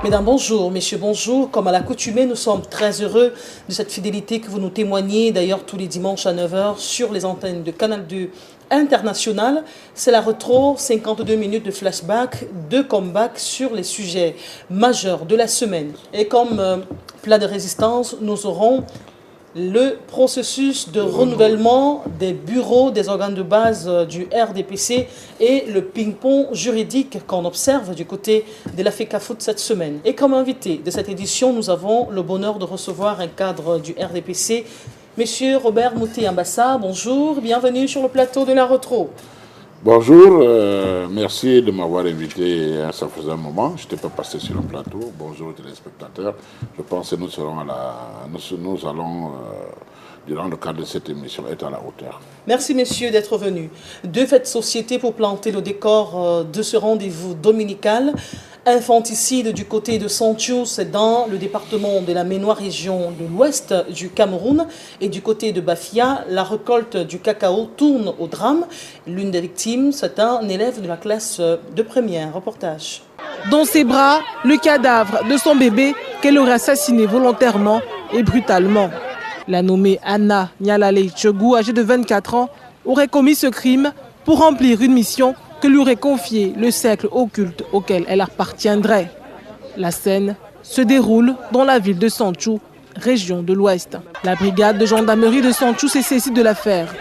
Mesdames, bonjour. Messieurs, bonjour. Comme à l'accoutumée, nous sommes très heureux de cette fidélité que vous nous témoignez d'ailleurs tous les dimanches à 9 h sur les antennes de Canal 2 International. C'est la retro, 52 minutes de flashback, de comeback sur les sujets majeurs de la semaine. Et comme plat de résistance, nous aurons le processus de renouvellement des bureaux des organes de base du RDPC et le ping-pong juridique qu'on observe du côté de la FECAFOOT cette semaine. Et comme invité de cette édition, nous avons le bonheur de recevoir un cadre du RDPC, Monsieur Robert Mouté-Ambassa. Bonjour, bienvenue sur le plateau de la Retro. Bonjour, merci de m'avoir invité. Ça faisait un moment, je n'étais pas passé sur le plateau. Bonjour aux téléspectateurs. Je pense que nous allons, durant le cadre de cette émission, être à la hauteur. Merci messieurs d'être venus. Deux faits de société pour planter le décor de ce rendez-vous dominical. Infanticide du côté de Santhiou, c'est dans le département de la Ménois, région de l'ouest du Cameroun. Et du côté de Bafia, la récolte du cacao tourne au drame. L'une des victimes, c'est un élève de la classe de première. Reportage. Dans ses bras, le cadavre de son bébé qu'elle aurait assassiné volontairement et brutalement. La nommée Anna Nyalale Tchegou, âgée de 24 ans, aurait commis ce crime pour remplir une mission que lui aurait confié le cercle occulte auquel elle appartiendrait. La scène se déroule dans la ville de Santhiou, région de l'Ouest. La brigade de gendarmerie de Santhiou s'est saisie de l'affaire.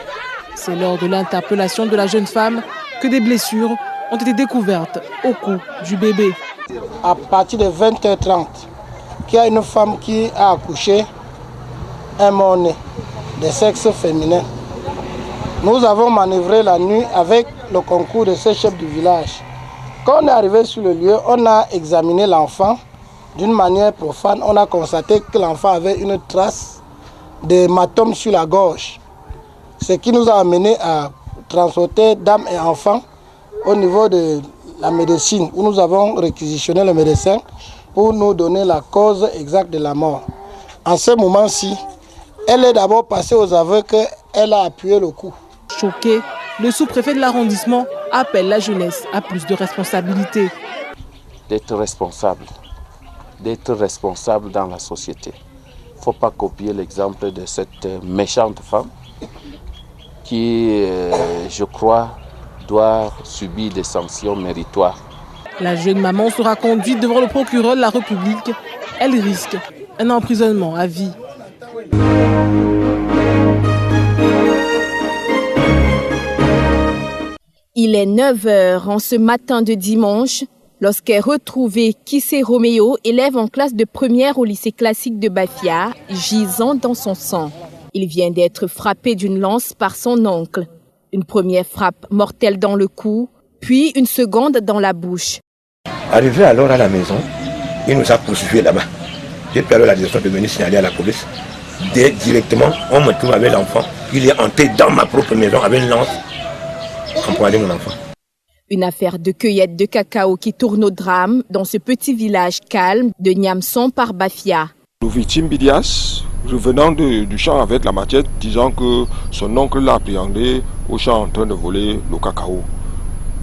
C'est lors de l'interpellation de la jeune femme que des blessures ont été découvertes au cou du bébé. À partir de 20h30, il y a une femme qui a accouché un mort-né de sexe féminin. Nous avons manœuvré la nuit avec le concours de ce chef du village. Quand on est arrivé sur le lieu, on a examiné l'enfant d'une manière profane. On a constaté que l'enfant avait une trace d'hématome sur la gorge. Ce qui nous a amené à transporter dame et enfant au niveau de la médecine, où nous avons réquisitionné le médecin pour nous donner la cause exacte de la mort. En ce moment-ci, elle est d'abord passée aux aveux qu'elle a appuyé le coup. Choqué, le sous-préfet de l'arrondissement appelle la jeunesse à plus de responsabilités. D'être responsable dans la société. Il ne faut pas copier l'exemple de cette méchante femme qui, je crois, doit subir des sanctions méritoires. La jeune maman sera conduite devant le procureur de la République. Elle risque un emprisonnement à vie. Il est 9 h en ce matin de dimanche lorsqu'est retrouvé Kissé Roméo, élève en classe de première au lycée classique de Bafia, gisant dans son sang. Il vient d'être frappé d'une lance par son oncle. Une première frappe mortelle dans le cou, puis une seconde dans la bouche. Arrivé alors à la maison, il nous a poursuivis là-bas. J'ai pris alors la direction de venir signaler à la police. Directement, on me trouve avec l'enfant. Il est entré dans ma propre maison avec une lance. Mon enfant. Une affaire de cueillette de cacao qui tourne au drame dans ce petit village calme de Niamson par Bafia. Le victime Bidias, revenant du champ avec la machette, disant que son oncle l'a appréhendé au champ en train de voler le cacao.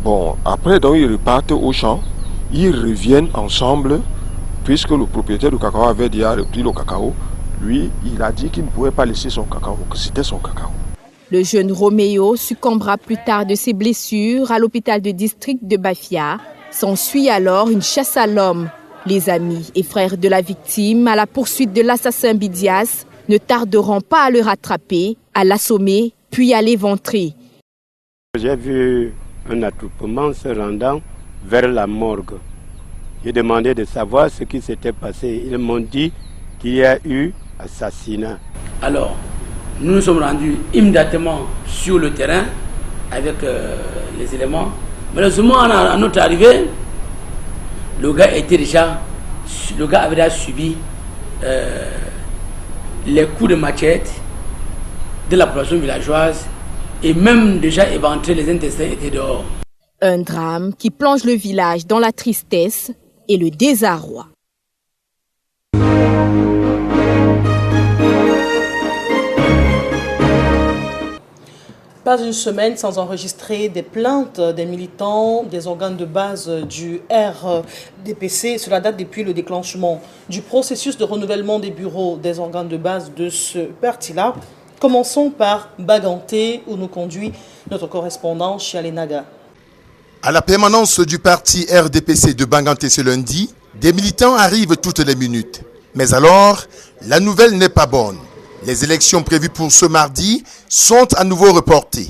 Bon, après donc ils repartent au champ, ils reviennent ensemble, puisque le propriétaire du cacao avait déjà repris le cacao. Lui, il a dit qu'il ne pouvait pas laisser son cacao, que c'était son cacao. Le jeune Roméo succombera plus tard de ses blessures à l'hôpital de district de Bafia. S'ensuit alors une chasse à l'homme. Les amis et frères de la victime, à la poursuite de l'assassin Bidias, ne tarderont pas à le rattraper, à l'assommer, puis à l'éventrer. J'ai vu un attroupement se rendant vers la morgue. J'ai demandé de savoir ce qui s'était passé. Ils m'ont dit qu'il y a eu assassinat. Alors, nous nous sommes rendus immédiatement sur le terrain avec les éléments. Malheureusement, à notre arrivée, le gars avait déjà subi les coups de machette de la population villageoise et même déjà éventré, les intestins étaient dehors. Un drame qui plonge le village dans la tristesse et le désarroi. Pas une semaine sans enregistrer des plaintes des militants des organes de base du RDPC. Cela date depuis le déclenchement du processus de renouvellement des bureaux des organes de base de ce parti-là. Commençons par Baganté, où nous conduit notre correspondant Chialenaga. À la permanence du parti RDPC de Baganté ce lundi, des militants arrivent toutes les minutes. Mais alors, la nouvelle n'est pas bonne. Les élections prévues pour ce mardi sont à nouveau reportées.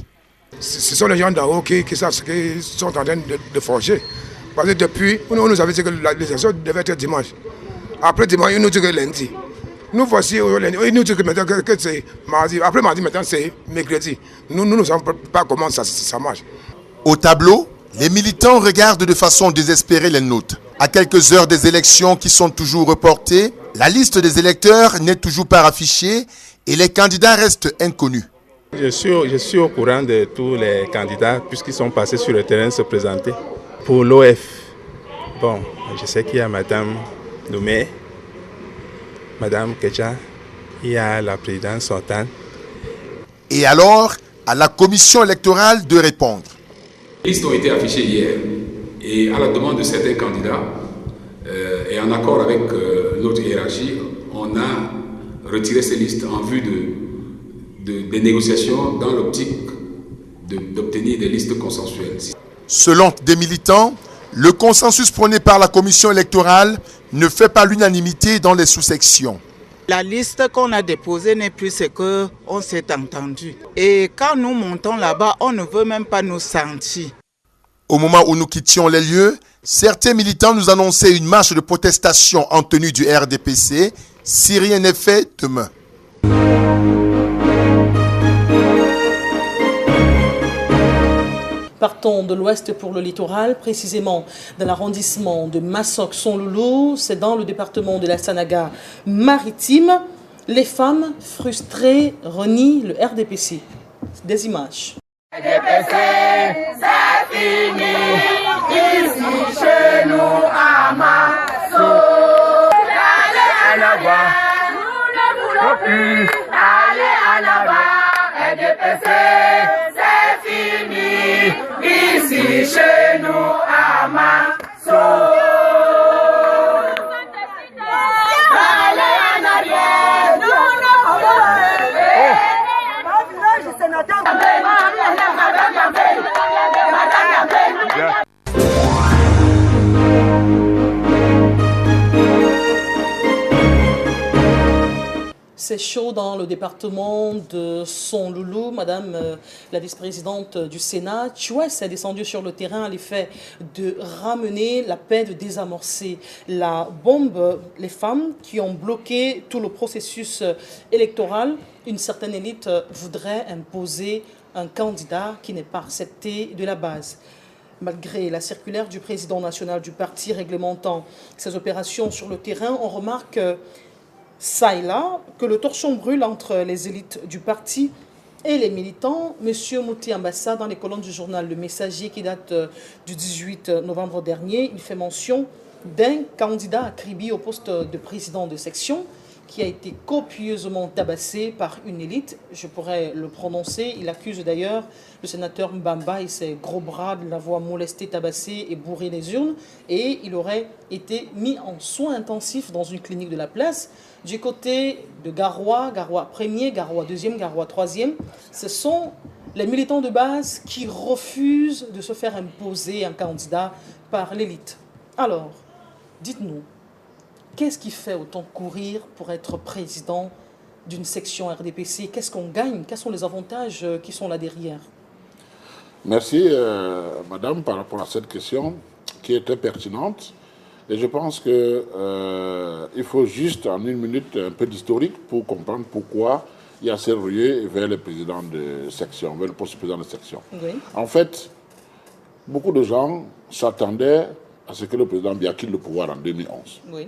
Ce sont les gens d'en haut qui sont en train de forger. Parce que depuis, on nous avait dit que les élections devaient être dimanche. Après dimanche, ils nous disent que lundi. Nous voici lundi. Ils nous disent que maintenant que c'est mardi. Après mardi, maintenant c'est mercredi. Nous ne savons pas comment ça marche. Au tableau, les militants regardent de façon désespérée les notes. À quelques heures des élections qui sont toujours reportées, la liste des électeurs n'est toujours pas affichée et les candidats restent inconnus. Je suis au courant de tous les candidats puisqu'ils sont passés sur le terrain se présenter. Pour l'OF, bon, je sais qu'il y a Madame Noumé, Madame Kecha, il y a la présidente Sultan. Et alors, à la commission électorale de répondre. Les listes ont été affichées hier et à la demande de certains candidats et en accord avec notre hiérarchie, on a retiré ces listes en vue des négociations dans l'optique d'obtenir des listes consensuelles. Selon des militants, le consensus prôné par la commission électorale ne fait pas l'unanimité dans les sous-sections. La liste qu'on a déposée n'est plus ce qu'on s'est entendu. Et quand nous montons là-bas, on ne veut même pas nous sentir. Au moment où nous quittions les lieux, certains militants nous annonçaient une marche de protestation en tenue du RDPC si rien n'est fait demain. Partons de l'ouest pour le littoral, précisément dans l'arrondissement de Massok-Son-Loulou, c'est dans le département de la Sanaga maritime. Les femmes frustrées renient le RDPC. Des images. RDPC, c'est fini, ici chez nous à Massok. Allez en avant, nous ne voulons plus aller en avant. RDPC, c'est fini, ici chez nous à Massok. Allez en arrière, nous ne voulons plus. C'est chaud dans le département de Son-Loulou. Madame la vice-présidente du Sénat, Chouès est descendue sur le terrain à l'effet de ramener la paix, de désamorcer la bombe. Les femmes qui ont bloqué tout le processus électoral, une certaine élite voudrait imposer un candidat qui n'est pas accepté de la base. Malgré la circulaire du président national du parti réglementant ces opérations sur le terrain, on remarque ça et là que le torchon brûle entre les élites du parti et les militants. Monsieur Mouti Ambassa, dans les colonnes du journal Le Messager qui date du 18 novembre dernier, il fait mention d'un candidat à Kribi au poste de président de section qui a été copieusement tabassé par une élite. Je pourrais le prononcer. Il accuse d'ailleurs le sénateur Mbamba et ses gros bras de l'avoir molesté, tabassé et bourré les urnes. Et il aurait été mis en soins intensifs dans une clinique de la place. Du côté de Garoua, Garoua 1er, Garoua 2e, Garoua 3e, ce sont les militants de base qui refusent de se faire imposer un candidat par l'élite. Alors, dites-nous, qu'est-ce qui fait autant courir pour être président d'une section RDPC? Qu'est-ce qu'on gagne? Quels sont les avantages qui sont là derrière? Merci, madame, par rapport à cette question qui est très pertinente. Et je pense qu'il faut juste, en une minute, un peu d'historique pour comprendre pourquoi il y a ces ruées vers le président de section, vers le poste de président de section. Oui. En fait, beaucoup de gens s'attendaient à ce que le président Biya quitte le pouvoir en 2011. Oui.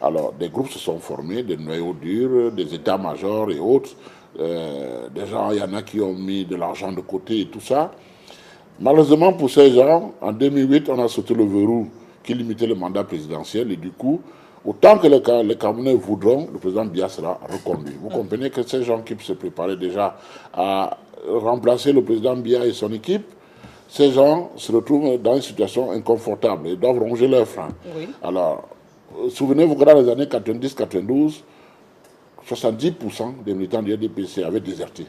Alors, des groupes se sont formés, des noyaux durs, des états-majors et autres. Des gens, il y en a qui ont mis de l'argent de côté et tout ça. Malheureusement, pour ces gens, en 2008, on a sauté le verrou qui limitait le mandat présidentiel. Et du coup, autant que les Camerounais voudront, le président Biya sera reconduit. Vous comprenez que ces gens qui se préparaient déjà à remplacer le président Biya et son équipe, ces gens se retrouvent dans une situation inconfortable. Ils doivent ronger leurs freins. Oui. Alors, souvenez-vous que dans les années 90-92, 70% des militants du RDPC avaient déserté,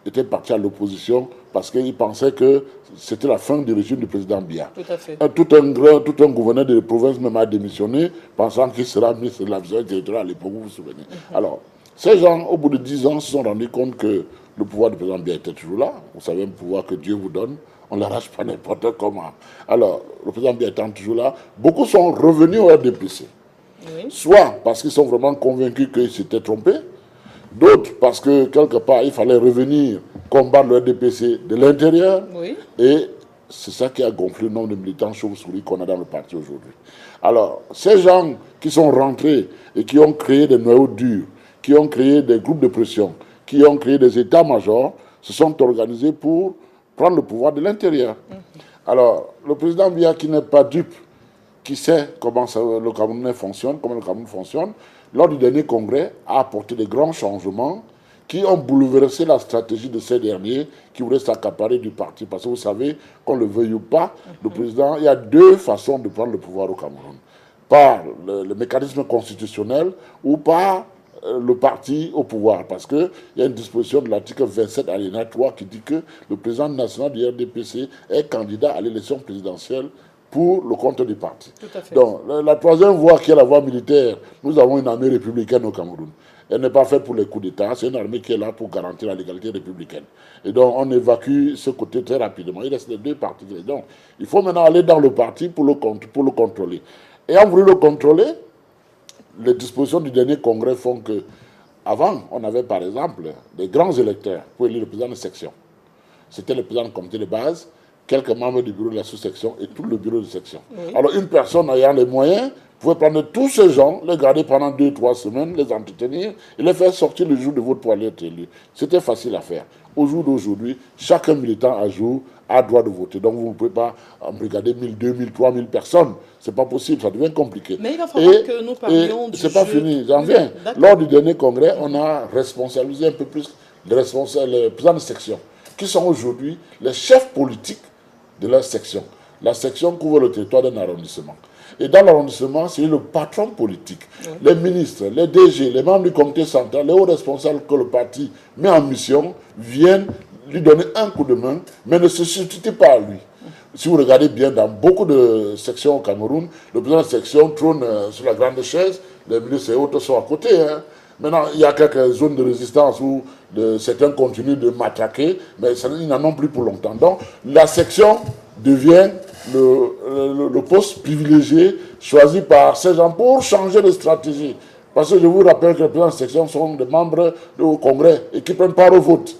étaient partis à l'opposition parce qu'ils pensaient que c'était la fin du régime du président Biya. Tout à fait. Tout un gouverneur de province même a démissionné, pensant qu'il sera ministre de la vision territoriale à l'époque, vous vous souvenez. Alors, ces gens, au bout de 10 ans, se sont rendus compte que le pouvoir du président Biya était toujours là. Vous savez, un pouvoir que Dieu vous donne, on ne l'arrache pas n'importe comment. Alors, le président Biya étant toujours là, beaucoup sont revenus au RDPC. Oui. Soit parce qu'ils sont vraiment convaincus qu'ils s'étaient trompés, d'autres parce que quelque part il fallait revenir combattre le RDPC de l'intérieur. Oui. Et c'est ça qui a gonflé le nombre de militants chauves-souris qu'on a dans le parti aujourd'hui. Alors, ces gens qui sont rentrés et qui ont créé des noyaux durs, qui ont créé des groupes de pression, qui ont créé des états-majors, se sont organisés pour prendre le pouvoir de l'intérieur. Alors, le président Biya, qui n'est pas dupe, qui sait comment le Camerounais fonctionne, comment le Cameroun fonctionne, lors du dernier congrès, a apporté des grands changements qui ont bouleversé la stratégie de ces derniers qui voulaient s'accaparer du parti. Parce que vous savez, qu'on le veuille ou pas, le président, il y a deux façons de prendre le pouvoir au Cameroun. Par le mécanisme constitutionnel ou par le parti au pouvoir. Parce qu'il y a une disposition de l'article 27 alinéa 3 qui dit que le président national du RDPC est candidat à l'élection présidentielle pour le compte du parti. Donc, la troisième voie qui est la voie militaire, nous avons une armée républicaine au Cameroun. Elle n'est pas faite pour les coups d'État, c'est une armée qui est là pour garantir la légalité républicaine. Et donc, on évacue ce côté très rapidement. Il reste les deux partis. Donc, il faut maintenant aller dans le parti pour le contrôler. Et en voulant le contrôler, les dispositions du dernier congrès font que, avant, on avait par exemple des grands électeurs pour élire le président de section. C'était le président du comité de base, quelques membres du bureau de la sous-section et tout le bureau de section. Oui. Alors une personne ayant les moyens pouvait prendre tous ces gens, les garder pendant 2-3 semaines, les entretenir et les faire sortir le jour de vote pour aller être élu. C'était facile à faire. Au jour d'aujourd'hui, chaque militant à jour a droit de voter. Donc vous ne pouvez pas embrigader 1000, 2000, 3000 personnes. C'est pas possible, ça devient compliqué. Mais il va falloir que nous parlions du jeu. C'est pas fini, j'en viens. Lors du dernier congrès, on a responsabilisé un peu plus les présidents de section, qui sont aujourd'hui les chefs politiques de leur section. La section couvre le territoire d'un arrondissement. Et dans l'arrondissement, c'est le patron politique. Oui. Les ministres, les DG, les membres du comité central, les hauts responsables que le parti met en mission viennent lui donner un coup de main, mais ne se substituent pas à lui. Si vous regardez bien, dans beaucoup de sections au Cameroun, le président de section trône sur la grande chaise, les ministres et autres sont à côté. Maintenant, il y a quelques zones de résistance où certains continuent de matraquer, mais ils n'en ont plus pour longtemps. Donc, la section devient le poste privilégié choisi par ces gens pour changer de stratégie. Parce que je vous rappelle que les présidents de section sont des membres du Congrès et qui prennent part au vote.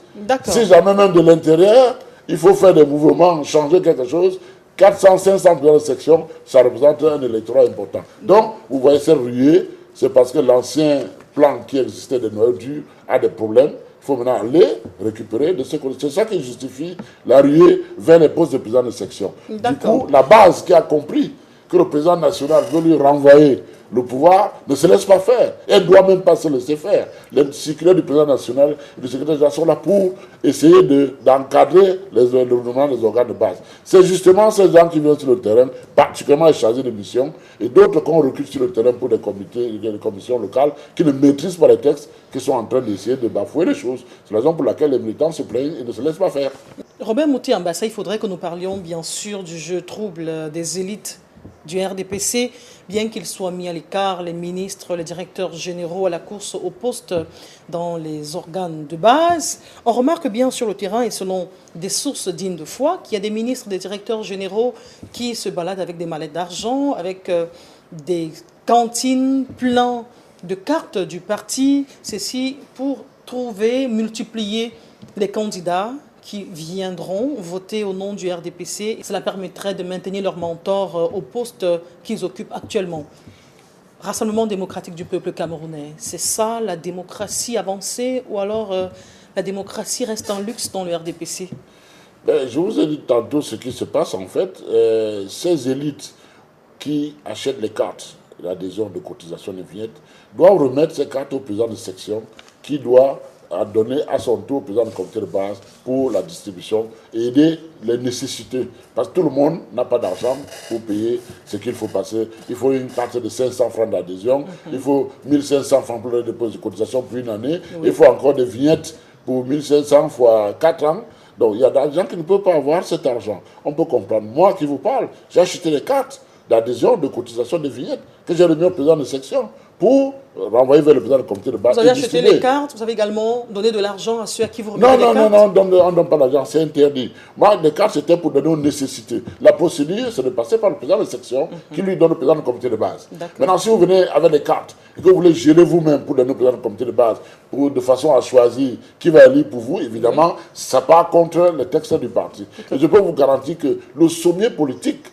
Si jamais même de l'intérieur, il faut faire des mouvements, changer quelque chose, 400, 500 présidents de section, ça représente un électorat important. Donc, vous voyez ces ruées, c'est parce que l'ancien plan qui existait de noyaux durs a des problèmes. Il faut maintenant aller récupérer de ce côté. C'est ça qui justifie la ruée vers les postes de président de section. Du coup, la base qui a compris que le président national veut lui renvoyer le pouvoir ne se laisse pas faire. Elle ne doit même pas se laisser faire. Les circulaires du président national et du secrétaire général sont là pour essayer d'encadrer le renouvellement des organes de base. C'est justement ces gens qui viennent sur le terrain, particulièrement les chargés de mission, et d'autres qu'on recrute sur le terrain pour des commissions locales qui ne maîtrisent pas les textes, qui sont en train d'essayer de bafouer les choses. C'est la raison pour laquelle les militants se plaignent et ne se laissent pas faire. Robert Mouti-Ambassa, il faudrait que nous parlions bien sûr du jeu trouble des élites du RDPC, bien qu'ils soient mis à l'écart, les ministres, les directeurs généraux à la course au poste dans les organes de base. On remarque bien sur le terrain et selon des sources dignes de foi qu'il y a des ministres, des directeurs généraux qui se baladent avec des mallettes d'argent, avec des cantines pleines de cartes du parti, ceci pour trouver, multiplier les candidats qui viendront voter au nom du RDPC. Cela permettrait de maintenir leur mentor au poste qu'ils occupent actuellement. Rassemblement démocratique du peuple camerounais, c'est ça la démocratie avancée ou alors la démocratie reste un luxe dans le RDPC? Je vous ai dit tantôt ce qui se passe en fait. Ces élites qui achètent les cartes, l'adhésion de cotisation de vignettes, doivent remettre ces cartes au président de section qui doit à donner à son tour au président du comité de base pour la distribution et aider les nécessités. Parce que tout le monde n'a pas d'argent pour payer ce qu'il faut passer. Il faut une carte de 500 francs d'adhésion, il faut 1500 francs pour le dépôt de cotisation pour une année, il faut encore des vignettes pour 1500 fois 4 ans. Donc il y a des gens qui ne peuvent pas avoir cet argent. On peut comprendre. Moi qui vous parle, j'ai acheté des cartes d'adhésion, de cotisation, de vignettes que j'ai remis au président de section pour renvoyer vers le président du comité de base. Vous avez acheté les cartes, vous avez également donné de l'argent à ceux à qui vous remettez les cartes? Non, on ne donne pas d'argent, c'est interdit. Moi, les cartes, c'était pour donner aux nécessités. La procédure, c'est de passer par le président de section qui lui donne au président du comité de base. Maintenant, si vous venez avec des cartes et que vous voulez gérer vous-même pour donner au président du comité de base, de façon à choisir qui va élire pour vous, évidemment, ça part contre les textes du parti. Et je peux vous garantir que le sommet politique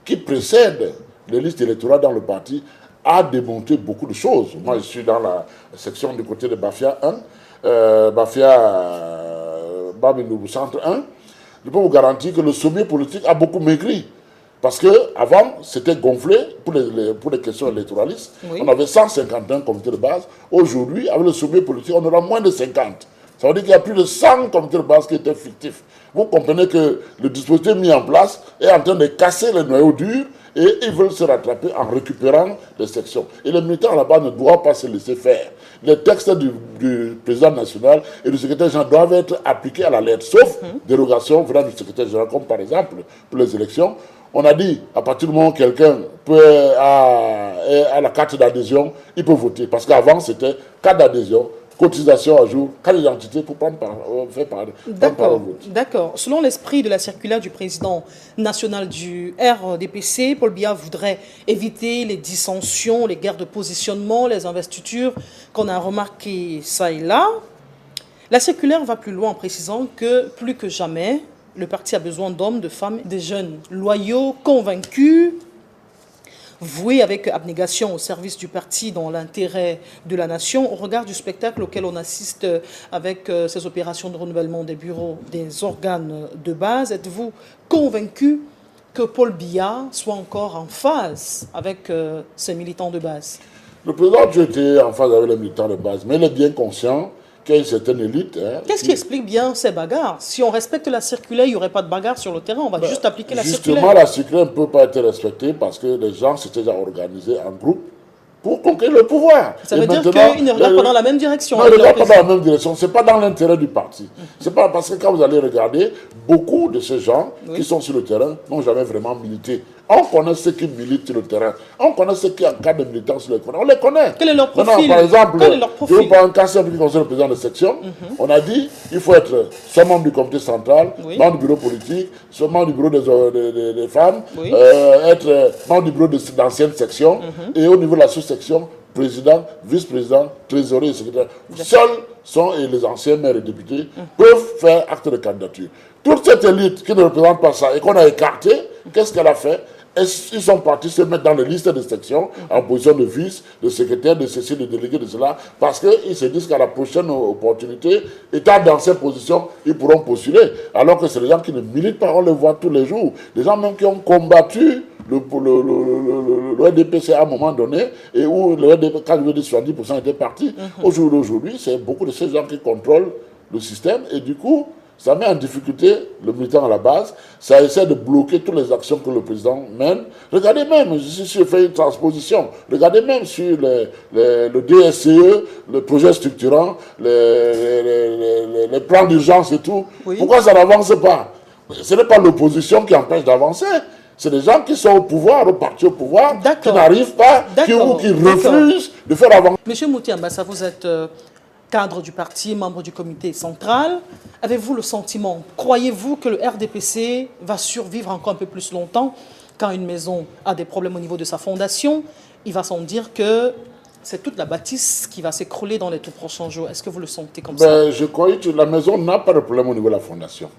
qui précède les listes électorales dans le parti a démontré beaucoup de choses. Moi, je suis dans la section du côté de Bafia 1, Babindougou Centre 1. Je peux vous garantir que le sommet politique a beaucoup maigri. Parce qu'avant, c'était gonflé pour les questions électoralistes. On avait 151 comités de base. Aujourd'hui, avec le sommet politique, on aura moins de 50. Ça veut dire qu'il y a plus de 100 comités de base qui étaient fictifs. Vous comprenez que le dispositif mis en place est en train de casser les noyaux durs et ils veulent se rattraper en récupérant les sections. Et les militants là-bas ne doivent pas se laisser faire. Les textes du président national et du secrétaire général doivent être appliqués à la lettre, sauf dérogation venant du secrétaire général, comme par exemple pour les élections. On a dit, à partir du moment où quelqu'un a la carte d'adhésion, il peut voter. Parce qu'avant, c'était carte d'adhésion, cotisation à jour, carte d'identité pour faire part au vote. D'accord. Selon l'esprit de la circulaire du président national du RDPC, Paul Biya voudrait éviter les dissensions, les guerres de positionnement, les investitures qu'on a remarquées ça et là. La circulaire va plus loin en précisant que plus que jamais, le parti a besoin d'hommes, de femmes, de jeunes loyaux, convaincus, voués avec abnégation au service du parti dans l'intérêt de la nation. Au regard du spectacle auquel on assiste avec ces opérations de renouvellement des bureaux, des organes de base, êtes-vous convaincu que Paul Biya soit encore en phase avec ses militants de base? Le président a été en phase avec les militants de base, mais il est bien conscient qu'il y a une certaine élite. Qu'est-ce qui explique bien ces bagarres? Si on respecte la circulaire, il n'y aurait pas de bagarre sur le terrain, on va juste appliquer la circulaire. Justement, la circulaire ne peut pas être respectée parce que les gens s'étaient déjà organisés en groupe pour conquérir le pouvoir. Ça veut dire qu'ils ne regardent pas dans la même direction. Non, ils ne regardent pas dans la même direction. Ce n'est pas dans l'intérêt du parti. C'est pas parce que quand vous allez regarder, beaucoup de ces gens qui sont sur le terrain n'ont jamais vraiment milité. On connaît ceux qui militent sur le terrain. On connaît ceux qui encadrent des militants sur le terrain. On les connaît. Quel est leur profil? Par exemple, je veux prendre un cas simple qui concerne le président de section. On a dit qu'il faut être soit membre du comité central, membre du bureau politique, soit membre du bureau des femmes, être membre du bureau d'ancienne section, et au niveau de la sous-section, président, vice-président, trésorier et secrétaire. Seuls sont les anciens maires et députés peuvent faire acte de candidature. Toute cette élite qui ne représente pas ça et qu'on a écarté, qu'est-ce qu'elle a fait? Ils sont partis se mettre dans les listes de section en position de vice, de secrétaire, de ceci, de délégué, de cela, parce qu'ils se disent qu'à la prochaine opportunité, étant dans ces positions, ils pourront postuler. Alors que c'est des gens qui ne militent pas, on les voit tous les jours. Des gens même qui ont combattu le RDPC à un moment donné, et où le RDPC, quand je veux dire 70% étaient partis. Aujourd'hui, c'est beaucoup de ces gens qui contrôlent le système, et du coup, ça met en difficulté le militant à la base, ça essaie de bloquer toutes les actions que le président mène. Regardez même, si je fais une transposition, regardez même sur le DSCE, le projet structurant, les plans d'urgence et tout. Pourquoi ça n'avance pas? Ce n'est pas l'opposition qui empêche d'avancer. C'est des gens qui sont au pouvoir, au parti au pouvoir, qui n'arrivent pas, qui refusent de faire avancer. Monsieur Moutiamba, vous êtes cadre du parti, membre du comité central. Avez-vous le sentiment, croyez-vous que le RDPC va survivre encore un peu plus longtemps? Quand une maison a des problèmes au niveau de sa fondation, il va sans dire que c'est toute la bâtisse qui va s'écrouler dans les tout prochains jours. Est-ce que vous le sentez comme ça? Je crois que la maison n'a pas de problème au niveau de la fondation.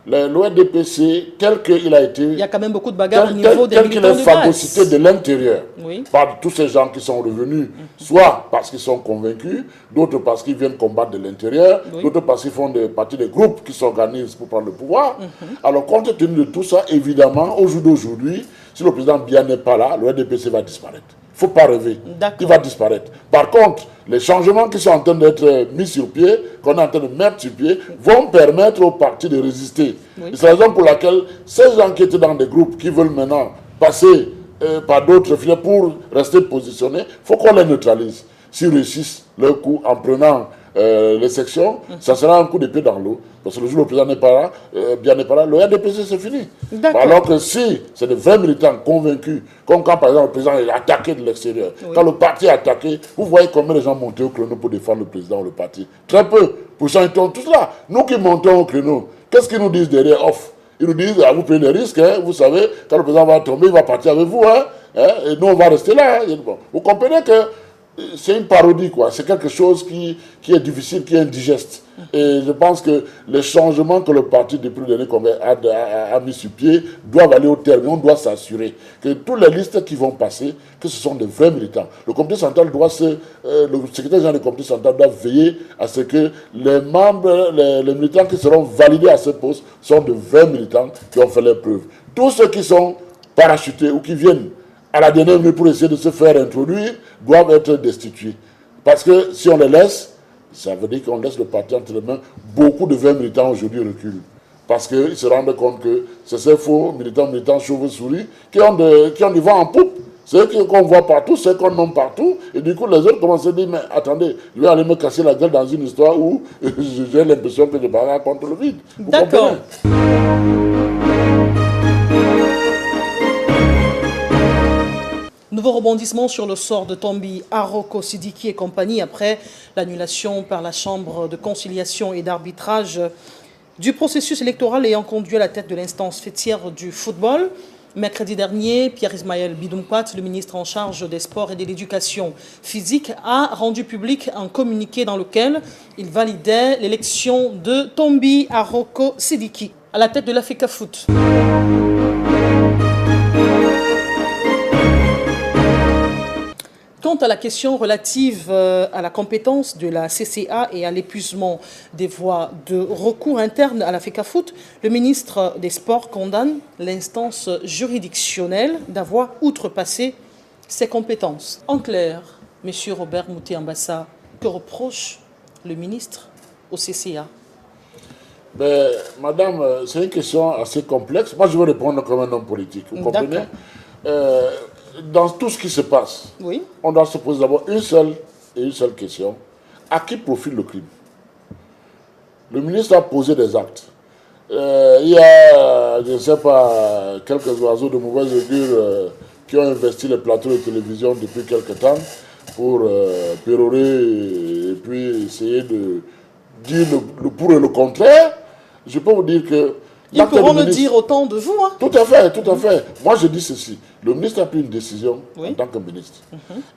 L'ORDPC, tel qu'il a été... Il y a quand même beaucoup de bagarres au niveau des militants de base. Tel qu'il est phagocyté de l'intérieur par tous ces gens qui sont revenus, soit parce qu'ils sont convaincus, d'autres parce qu'ils viennent combattre de l'intérieur, d'autres parce qu'ils font partie des groupes qui s'organisent pour prendre le pouvoir. Alors, compte tenu de tout ça, évidemment, au jour d'aujourd'hui, si le président Biya n'est pas là, l'ORDPC va disparaître. ne faut pas rêver. Il va disparaître. Par contre, les changements qui sont en train d'être mis sur pied, qu'on est en train de mettre sur pied, vont permettre aux partis de résister. C'est la raison pour laquelle ces gens qui étaient dans des groupes qui veulent maintenant passer par d'autres filets pour rester positionnés, il faut qu'on les neutralise. S'ils réussissent leur coup en prenant les sections, ça sera un coup d'épée dans l'eau. Parce que le jour où le président n'est pas là, le RDPC c'est fini. Alors que si c'est de vrais militants convaincus, comme quand par exemple le président est attaqué de l'extérieur, quand le parti est attaqué, vous voyez combien de gens montent au créneau pour défendre le président ou le parti. Très peu. Pourtant ils tombent tous là. Nous qui montons au créneau, qu'est-ce qu'ils nous disent derrière off? Ils nous disent, vous prenez des risques, hein, vous savez, quand le président va tomber, il va partir avec vous, hein, et nous on va rester là. Hein. Bon. Vous comprenez que c'est une parodie, quoi. C'est quelque chose qui est difficile, qui est indigeste. Et je pense que les changements que le parti depuis le dernier congrès a mis sur pied doivent aller au terme. On doit s'assurer que toutes les listes qui vont passer, que ce sont des vrais militants. Le comité central le secrétaire général du comité central doit veiller à ce que les membres, les militants qui seront validés à ce poste sont de vrais militants qui ont fait leurs preuves. Tous ceux qui sont parachutés ou qui viennent à la dernière minute pour essayer de se faire introduire, doivent être destitués. Parce que si on les laisse, ça veut dire qu'on laisse le parti entre les mains. Beaucoup de vrais militants aujourd'hui reculent. Parce qu'ils se rendent compte que c'est ces faux militants chauves-souris qui ont du vent en poupe. C'est eux qu'on voit partout, c'est eux qu'on nomme partout. Et du coup, les autres commencent à dire, mais attendez, je vais aller me casser la gueule dans une histoire où j'ai l'impression que je barre contre le vide. D'accord. Nouveau rebondissement sur le sort de Tombi Aroko Sidiki et compagnie après l'annulation par la Chambre de conciliation et d'arbitrage du processus électoral ayant conduit à la tête de l'instance fêtière du football. Mercredi dernier, Pierre-Ismaël Bidoumpat, le ministre en charge des sports et de l'éducation physique, a rendu public un communiqué dans lequel il validait l'élection de Tombi Aroko Sidiki à la tête de l'Africa Foot. Quant à la question relative à la compétence de la CCA et à l'épuisement des voies de recours internes à la FECAFOOT, le ministre des Sports condamne l'instance juridictionnelle d'avoir outrepassé ses compétences. En clair, M. Robert Mouté-Ambassa, que reproche le ministre au CCA? Madame, c'est une question assez complexe. Moi, je vais répondre comme un homme politique. Vous comprenez? Dans tout ce qui se passe, on doit se poser d'abord une seule question. À qui profite le crime? Le ministre a posé des actes. Il y a, je ne sais pas, quelques oiseaux de mauvaise augure qui ont investi les plateaux de télévision depuis quelques temps pour pérorer et puis essayer de dire le pour et le contraire. Je peux vous dire que ils pourront le dire autant de vous. Hein. Tout à fait, tout à fait. Moi, je dis ceci. Le ministre a pris une décision en tant que ministre.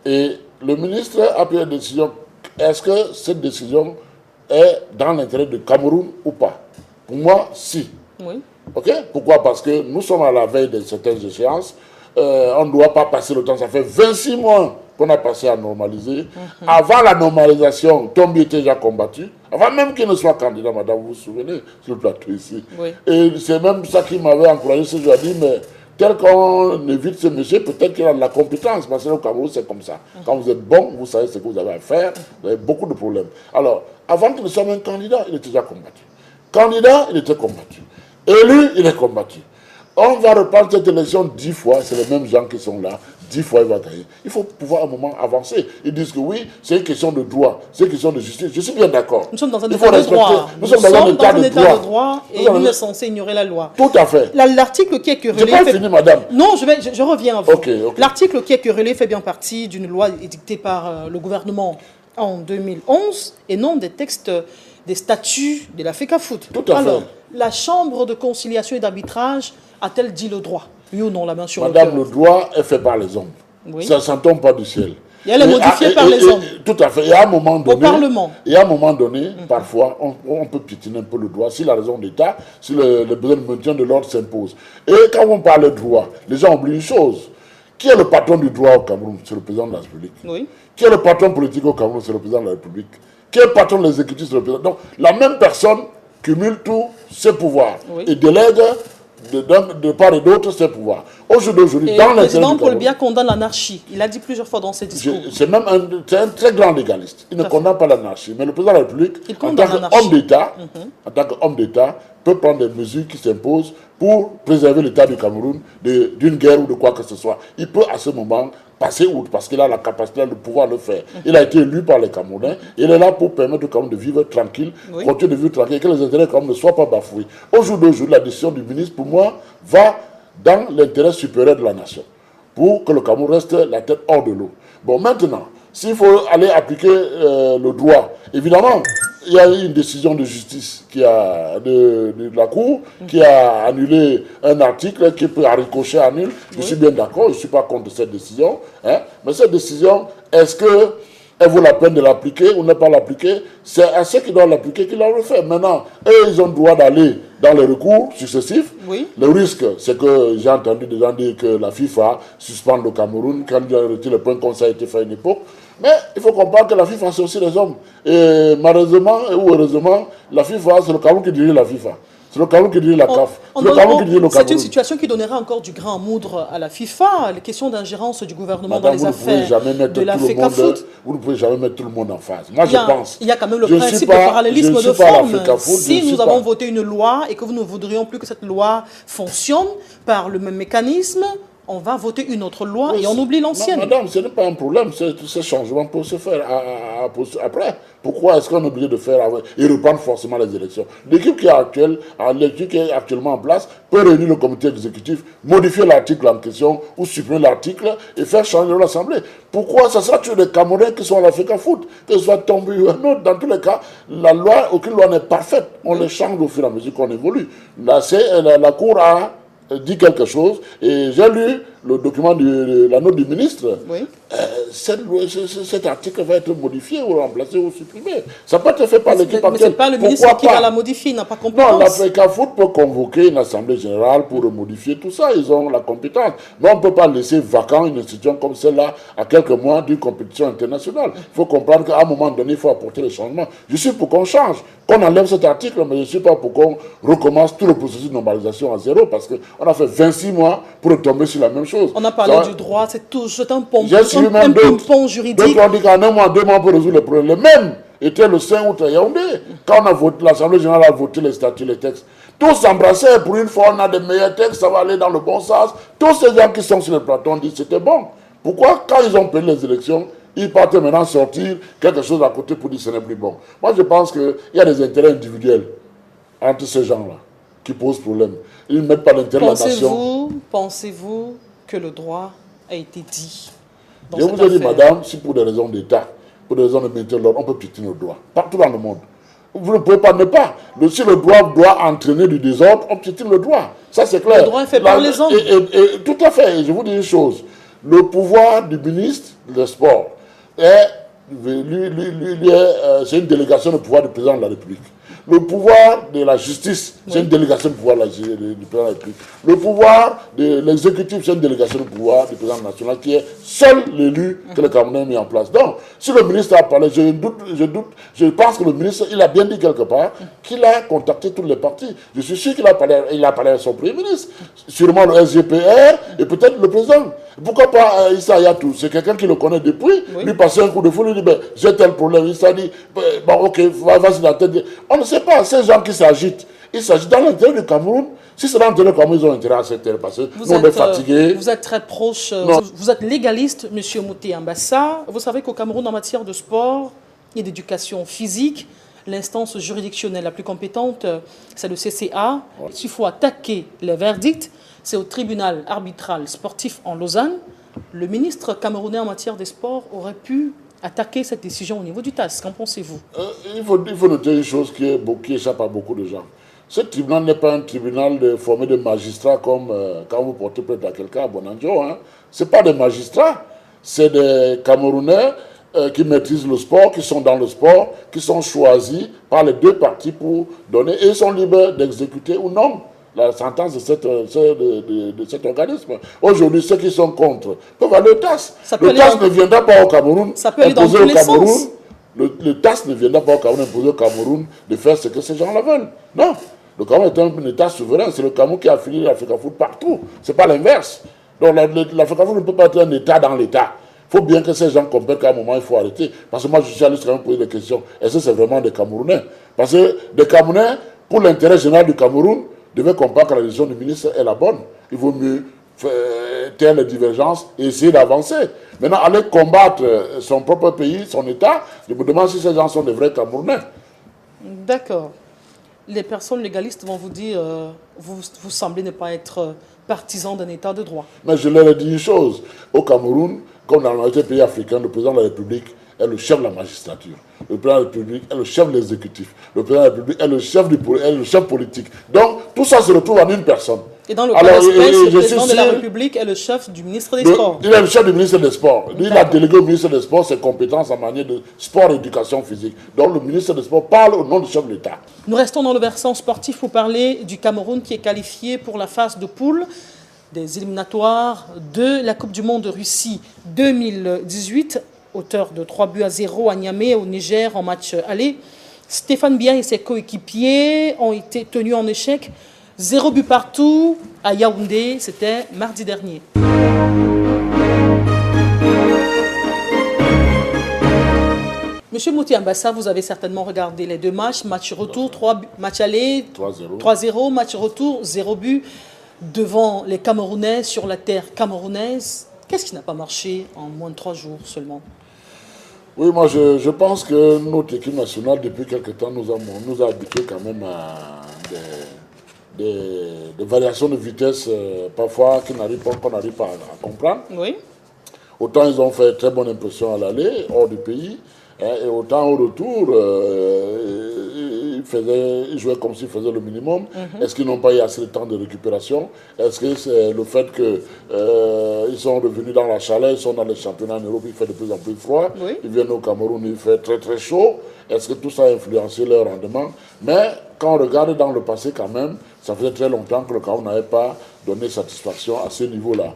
Et le ministre a pris une décision. Est-ce que cette décision est dans l'intérêt du Cameroun ou pas? Pour moi, si. Oui. OK? Pourquoi? Parce que nous sommes à la veille de certaines échéances. On ne doit pas passer le temps. Ça fait 26 mois qu'on a passé à normaliser. Avant la normalisation, Tombi était déjà combattu. Avant même qu'il ne soit candidat, madame, vous vous souvenez, sur le plateau ici. Oui. Et c'est même ça qui m'avait encouragé ce jour. Je dit, mais tel qu'on évite ce monsieur, peut-être qu'il a de la compétence. Parce que au Cameroun, c'est comme ça. Quand vous êtes bon, vous savez ce que vous avez à faire. Vous avez beaucoup de problèmes. Alors, avant qu'il ne soit même candidat, il était déjà combattu. Candidat, il était combattu. Élu, il est combattu. On va reprendre cette élection 10 fois, c'est les mêmes gens qui sont là, 10 fois il va gagner. Il faut pouvoir à un moment avancer. Ils disent que oui, c'est une question de droit, c'est une question de justice. Je suis bien d'accord. Nous sommes dans un état de droit. Nous sommes dans un état de droit et nul n'est censé ignorer la loi. Tout à fait. L'article qui est querellé... Je n'ai pas fini, madame. Non, je reviens à vous. Okay. L'article qui est querellé fait bien partie d'une loi édictée par le gouvernement en 2011 et non des textes, des statuts de la FECAFOOT. Tout à fait. Alors, la Chambre de conciliation et d'arbitrage a-t-elle dit le droit? Oui ou non, la main sur le Madame, le droit est fait par les hommes. Oui. Ça ne tombe pas du ciel. Et elle est modifiée par les hommes. Tout à fait. Et à un moment donné, au Parlement. Et à un moment donné, parfois, on peut piétiner un peu le droit si la raison d'État, si le besoin de maintien de l'ordre s'impose. Et quand on parle de droit, les gens oublient une chose. Qui est le patron du droit au Cameroun? C'est le président de la République. Oui. Qui est le patron politique au Cameroun? C'est le président de la République. Qui est le patron de l'exécutif? C'est le président. Donc, la même personne cumule tous ses pouvoirs et délègue de part et d'autre ses pouvoirs. Aujourd'hui, dans le président Paul Biya condamne l'anarchie. Il a dit plusieurs fois dans ses discours. C'est même un très grand légaliste. Il ne condamne pas l'anarchie. Mais le président de la République, en tant qu'homme d'État, peut prendre des mesures qui s'imposent pour préserver l'État du Cameroun d'une guerre ou de quoi que ce soit. Il peut à ce moment passer outre parce qu'il a la capacité de pouvoir le faire. Il a été élu par les Camerounais. Il est là pour permettre au Cameroun de vivre tranquille, continuer de vivre tranquille et que les intérêts du Cameroun ne soient pas bafoués. Aujourd'hui, la décision du ministre, pour moi, va dans l'intérêt supérieur de la nation pour que le Cameroun reste la tête hors de l'eau. Bon, maintenant, s'il faut aller appliquer le droit, évidemment, il y a eu une décision de justice de la Cour qui a annulé un article qui peut ricochet annule. Je suis bien d'accord, je ne suis pas contre cette décision. Hein, mais cette décision, est-ce qu'elle vaut la peine de l'appliquer ou ne pas l'appliquer? C'est à ceux qui doivent l'appliquer qu'ils le fait. Maintenant, eux, ils ont le droit d'aller dans les recours successifs. Le risque, c'est que j'ai entendu des gens dire que la FIFA suspend le Cameroun quand il a retiré le point comme ça a été fait à une époque. Mais il faut comprendre que la FIFA, c'est aussi les hommes. Et malheureusement ou heureusement, la FIFA, c'est le Cameroun qui dirige la FIFA. C'est le Cameroun qui dirige la CAF. C'est une situation qui donnerait encore du grand moudre à la FIFA. Les questions d'ingérence du gouvernement dans les affaires de la FECAFOOT. Vous ne pouvez jamais mettre tout le monde en face. Moi, je pense. Il y a quand même le principe de parallélisme de forme. Si nous avons voté une loi et que nous ne voudrions plus que cette loi fonctionne par le même mécanisme, on va voter une autre loi et on oublie l'ancienne. Madame, ce n'est pas un problème. Ces changements peuvent se faire après. Pourquoi est-ce qu'on est obligé de faire et reprendre forcément les élections? L'équipe qui est actuellement en place peut réunir le comité exécutif, modifier l'article en question ou supprimer l'article et faire changer l'Assemblée. Pourquoi? Ça sera toujours les Camerounais qui sont à la FECAFOOT, que ce soit tombé ou un autre. Dans tous les cas, aucune loi n'est parfaite. On les change au fur et à mesure qu'on évolue. La Cour a dit quelque chose et j'ai lu le document de la note du ministre. Cet article va être modifié ou remplacé ou supprimé. Ça peut être fait par l'équipe actuelle. Mais ce n'est pas le ministre qui va la modifier, il n'a pas compétence. Non, la FECAFOOT peut convoquer une assemblée générale pour modifier tout ça. Ils ont la compétence. Mais on ne peut pas laisser vacant une institution comme celle-là à quelques mois d'une compétition internationale. Il faut comprendre qu'à un moment donné, il faut apporter les changements. Je suis pour qu'on change, qu'on enlève cet article, mais je ne suis pas pour qu'on recommence tout le processus de normalisation à zéro parce qu'on a fait 26 mois pour retomber sur la même chose. On a parlé du droit, c'est un pont juridique. Donc on dit qu'en un mois, 2 mois pour résoudre les problèmes. Le même était le 5 août à Yaoundé, quand l'Assemblée générale a voté les statuts, les textes. Tous s'embrassaient, pour une fois on a des meilleurs textes, ça va aller dans le bon sens. Tous ces gens qui sont sur le plateau ont dit que c'était bon. Pourquoi, quand ils ont payé les élections, ils partent maintenant sortir quelque chose à côté pour dire que ce n'est plus bon? Moi je pense qu'il y a des intérêts individuels entre ces gens-là qui posent problème. Ils ne mettent pas l'intérêt de la nation. Pensez-vous que le droit a été dit dans Je vous ai dit, madame, si pour des raisons d'État, pour des raisons de maintien de l'ordre, on peut piétiner le droit. Partout dans le monde. Vous ne pouvez pas ne pas. Si le droit doit entraîner du désordre, on piétine le droit. Ça, c'est clair. Le droit est fait par les hommes. Et tout à fait. Et je vous dis une chose. Le pouvoir du ministre des Sports c'est une délégation du pouvoir du président de la République. Le pouvoir de la justice, c'est une délégation du pouvoir du président de la République. Le pouvoir de l'exécutif, c'est une délégation du pouvoir du président national qui est seul l'élu que le Cameroun a mis en place. Donc, si le ministre a parlé, je pense que le ministre, il a bien dit quelque part qu'il a contacté tous les partis. Je suis sûr qu'il a parlé à son premier ministre, sûrement le SGPR et peut-être le président. Pourquoi pas Issa Yatou? C'est quelqu'un qui le connaît depuis. Lui passer un coup de fou, lui dit j'ai tel problème. Issa dit bon, ok, vas-y dans la tête. On ne sait pas, ces gens qui s'agitent, ils s'agitent dans l'intérêt du Cameroun. Si c'est dans l'intérêt du Cameroun, ils ont intérêt à s'intérêt parce que nous on est fatigués. Vous êtes très proche, vous êtes légaliste, M. Mouté Ambassa. Vous savez qu'au Cameroun, en matière de sport et d'éducation physique, l'instance juridictionnelle la plus compétente, c'est le CCA. S'il faut attaquer les verdicts, c'est au tribunal arbitral sportif en Lausanne. Le ministre camerounais en matière des sports aurait pu attaquer cette décision au niveau du TAS. Qu'en pensez-vous? Il faut noter une chose qui échappe à beaucoup de gens. Ce tribunal n'est pas un tribunal formé de magistrats comme quand vous portez plainte à quelqu'un à Bonanjo. Hein. Ce n'est pas des magistrats, c'est des Camerounais qui maîtrisent le sport, qui sont dans le sport, qui sont choisis par les deux parties pour donner, et ils sont libres d'exécuter ou non la sentence de cet organisme. Aujourd'hui, ceux qui sont contre peuvent aller au TAS. Le TAS ne viendra pas au Cameroun imposer au Cameroun. Le TAS ne viendra pas au Cameroun imposer au Cameroun de faire ce que ces gens-là veulent. Non. Le Cameroun est un État souverain. C'est le Cameroun qui a fini l'Africa Foot partout. Ce n'est pas l'inverse. Donc l'Africa Foot ne peut pas être un État dans l'État. Il faut bien que ces gens comprennent qu'à un moment, il faut arrêter. Parce que moi, je suis allé quand même poser des questions. Est-ce que c'est vraiment des Camerounais? Parce que des Camerounais, pour l'intérêt général du Cameroun, devaient comprendre que la décision du ministre est la bonne. Il vaut mieux taire les divergences et essayer d'avancer. Maintenant, aller combattre son propre pays, son État, je me demande si ces gens sont des vrais Camerounais. D'accord. Les personnes légalistes vont vous dire, vous semblez ne pas être partisan d'un État de droit. Mais je leur ai dit une chose. Au Cameroun, comme dans les pays africains, le président de la République est le chef de la magistrature. Le président de la République est le chef de l'exécutif. Le président de la République est le chef politique. Donc, tout ça se retrouve en une personne. Et dans le cas d'espèce, le président de la République est le chef du ministre des Sports. Il est le chef du ministre des Sports. Lui, il a délégué au ministre des Sports ses compétences en matière de sport et éducation physique. Donc, le ministre des Sports parle au nom du chef de l'État. Nous restons dans le versant sportif pour parler du Cameroun qui est qualifié pour la phase de poule des éliminatoires de la Coupe du Monde de Russie 2018. Auteur de 3-0 à Niamey, au Niger, en match aller. Stéphane Biya et ses coéquipiers ont été tenus en échec. 0 but partout à Yaoundé, c'était mardi dernier. Monsieur Mouti Ambassa, vous avez certainement regardé les deux matchs. Match retour, match aller, 3-0. Match retour, 0 but devant les Camerounais sur la terre camerounaise. Qu'est-ce qui n'a pas marché en moins de 3 jours seulement? Oui, moi je pense que notre équipe nationale, depuis quelque temps, nous a habitués quand même à des variations de vitesse parfois qu'on n'arrive pas à comprendre. Oui. Autant ils ont fait très bonne impression à l'aller, hors du pays, et autant au retour, ils jouaient comme s'ils faisaient le minimum. Est-ce qu'ils n'ont pas eu assez de temps de récupération? Est-ce que c'est le fait qu'ils sont revenus dans la chaleur, ils sont dans les championnats en Europe, il fait de plus en plus froid, ils viennent au Cameroun, il fait très très chaud. Est-ce que tout ça a influencé leur rendement? Mais quand on regarde dans le passé quand même, ça faisait très longtemps que le Cameroun n'avait pas donné satisfaction à ce niveau-là.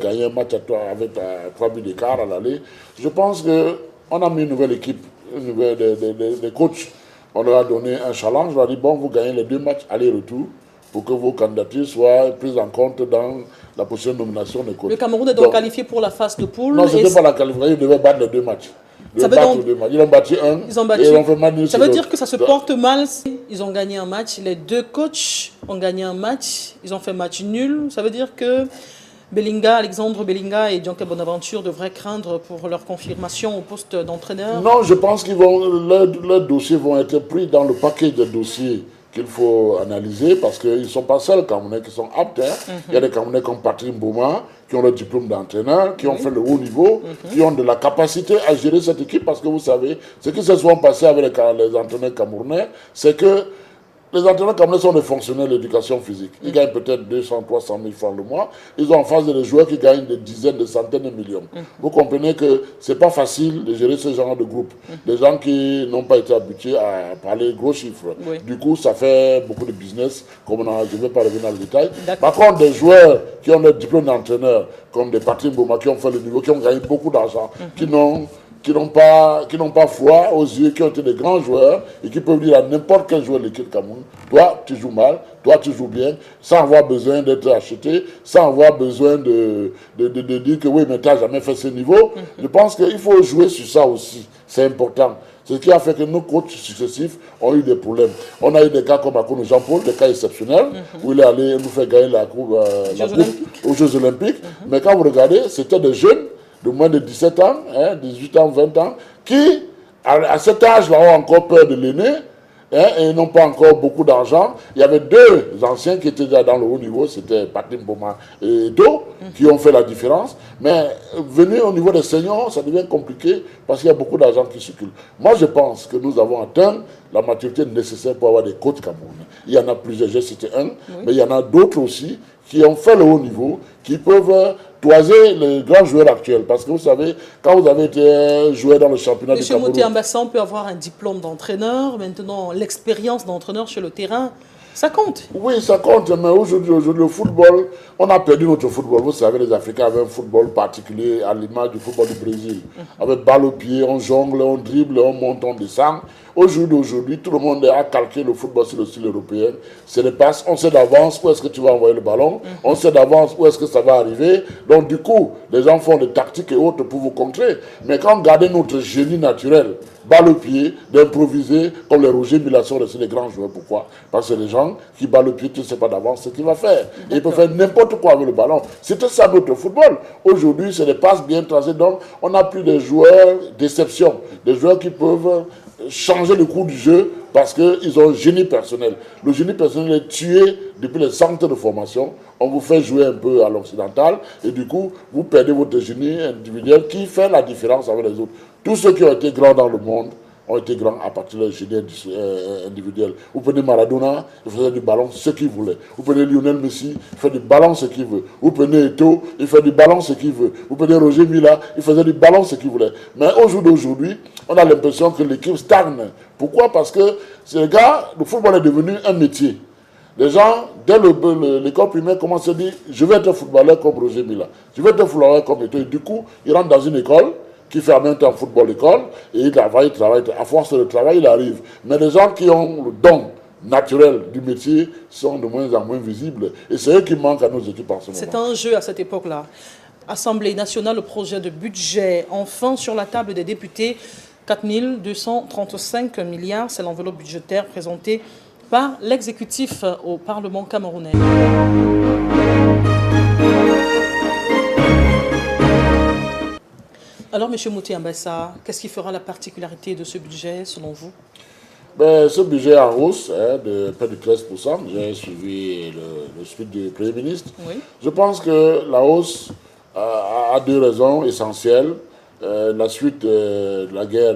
Gagner un match avec 3 buts d'écart à l'aller. Je pense qu'on a mis une nouvelle équipe, des coachs. On leur a donné un challenge, on leur a dit, bon, vous gagnez les 2 matchs aller-retour pour que vos candidatures soient prises en compte dans la prochaine nomination des coachs. Le Cameroun est donc qualifié pour la phase de poule. Non, ce n'était pas la qualification, ils devaient battre les 2 matchs. Ils ont battu un, et ils ont fait match. Ça veut dire que ça se porte mal. Ils ont gagné un match, les 2 coachs ont gagné un match, ils ont fait match nul. Ça veut dire que Alexandre Bellinga et Dionke Bonaventure devraient craindre pour leur confirmation au poste d'entraîneur? Non, je pense que leurs dossiers vont être pris dans le paquet de dossiers qu'il faut analyser parce qu'ils ne sont pas seuls Camerounais qui sont aptes. Il y a des Camerounais comme Patrick Mboma qui ont le diplôme d'entraîneur, qui ont fait le haut niveau, qui ont de la capacité à gérer cette équipe parce que vous savez, ce qui se soit passé avec les entraîneurs camerounais, c'est que les entraîneurs camerounais sont des fonctionnaires de l'éducation physique. Ils gagnent peut-être 200, 300 000 francs le mois. Ils ont en face des joueurs qui gagnent des dizaines, des centaines de millions. Vous comprenez que ce n'est pas facile de gérer ce genre de groupe. Des gens qui n'ont pas été habitués à parler gros chiffres. Du coup, ça fait beaucoup de business, comme je ne vais pas revenir dans le détail. Par contre, des joueurs qui ont le diplôme d'entraîneur, comme des Patrick Mboma, qui ont fait le niveau, qui ont gagné beaucoup d'argent, qui n'ont pas froid aux yeux, qui ont été des grands joueurs et qui peuvent dire à n'importe quel joueur de l'équipe Cameroun, toi tu joues mal, toi tu joues bien, sans avoir besoin d'être acheté, sans avoir besoin de dire que oui mais tu n'as jamais fait ce niveau. Je pense qu'il faut jouer sur ça aussi, c'est important. C'est ce qui a fait que nos coachs successifs ont eu des problèmes. On a eu des cas comme Akounou Jean-Paul, des cas exceptionnels, où il est allé nous faire gagner la coupe aux Jeux Olympiques. Mais quand vous regardez, c'était des jeunes de moins de 17 ans, 18 ans, 20 ans, qui, à cet âge-là, ont encore peur de l'aîné, et n'ont pas encore beaucoup d'argent. Il y avait 2 anciens qui étaient déjà dans le haut niveau, c'était Patrick Mboma et Edo, qui ont fait la différence. Mais venir au niveau des seniors, ça devient compliqué parce qu'il y a beaucoup d'argent qui circule. Moi, je pense que nous avons atteint la maturité nécessaire pour avoir des coachs camerounais. Il y en a plusieurs, j'ai cité un, mais il y en a d'autres aussi qui ont fait le haut niveau, qui peuvent toiser les grands joueurs actuels. Parce que vous savez, quand vous avez été joueur dans le championnat du Cameroun... Monsieur Mouti Ambassa, on peut avoir un diplôme d'entraîneur. Maintenant, l'expérience d'entraîneur sur le terrain, ça compte. Oui, ça compte, mais aujourd'hui, le football, on a perdu notre football. Vous savez, les Africains avaient un football particulier à l'image du football du Brésil. Avec balle au pied, on jongle, on dribble, on monte, on descend. Au jour d'aujourd'hui, tout le monde a calqué le football sur le style européen. C'est les passes, on sait d'avance où est-ce que tu vas envoyer le ballon, on sait d'avance où est-ce que ça va arriver. Donc du coup, les gens font des tactiques et autres pour vous contrer. Mais quand on garde notre génie naturel, balle au pied, d'improviser, comme les Roger Mila sont restés les grands joueurs. Pourquoi? Parce que les gens qui battent le pied, tu ne sais pas d'avance ce qu'il va faire. Et il peut faire n'importe quoi avec le ballon. C'était ça notre football. Aujourd'hui, c'est des passes bien tracées. Donc, on n'a plus des joueurs d'exception. Des joueurs qui peuvent changer le cours du jeu parce qu'ils ont un génie personnel. Le génie personnel est tué depuis les centres de formation. On vous fait jouer un peu à l'occidental et du coup, vous perdez votre génie individuel qui fait la différence avec les autres. Tous ceux qui ont été grands dans le monde ont été grands à partir de leur génie individuel. Vous prenez Maradona, il faisait du ballon ce qu'il voulait. Vous prenez Lionel Messi, il fait du ballon ce qu'il veut. Vous prenez Eto'o, il fait du ballon ce qu'il veut. Vous prenez Roger Mila, il faisait du ballon ce qu'il voulait. Mais au jour d'aujourd'hui, on a l'impression que l'équipe stagne. Pourquoi? Parce que ces gars, le football est devenu un métier. Les gens, dès l'école primaire, commencent à se dire « je vais être footballeur comme Roger Mila, je vais être footballeur comme Eto'o ». Et du coup, ils rentrent dans une école qui fait en même temps football école, et il travaille. À force de travail, il arrive. Mais les gens qui ont le don naturel du métier sont de moins en moins visibles. Et c'est eux qui manquent à nos équipes en ce moment. C'est un jeu à cette époque-là. Assemblée nationale, le projet de budget, enfin sur la table des députés, 4 235 milliards, c'est l'enveloppe budgétaire présentée par l'exécutif au Parlement camerounais. Alors, M. Mouti Ambassa, qu'est-ce qui fera la particularité de ce budget, selon vous? Ce budget en hausse de près de 13%, j'ai suivi le speech du Premier ministre. Oui. Je pense que la hausse a deux raisons essentielles. La suite de la guerre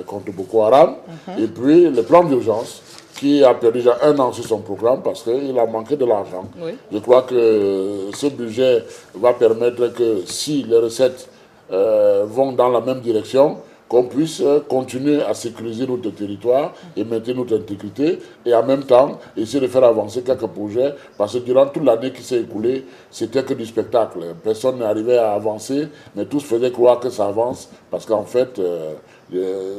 contre Boko Haram et puis le plan d'urgence qui a perdu déjà 1 an sur son programme parce qu'il a manqué de l'argent. Oui. Je crois que ce budget va permettre que si les recettes vont dans la même direction, qu'on puisse continuer à sécuriser notre territoire et maintenir notre intégrité et en même temps essayer de faire avancer quelques projets parce que durant toute l'année qui s'est écoulée, c'était que du spectacle. Personne n'arrivait à avancer, mais tous faisaient croire que ça avance parce qu'en fait,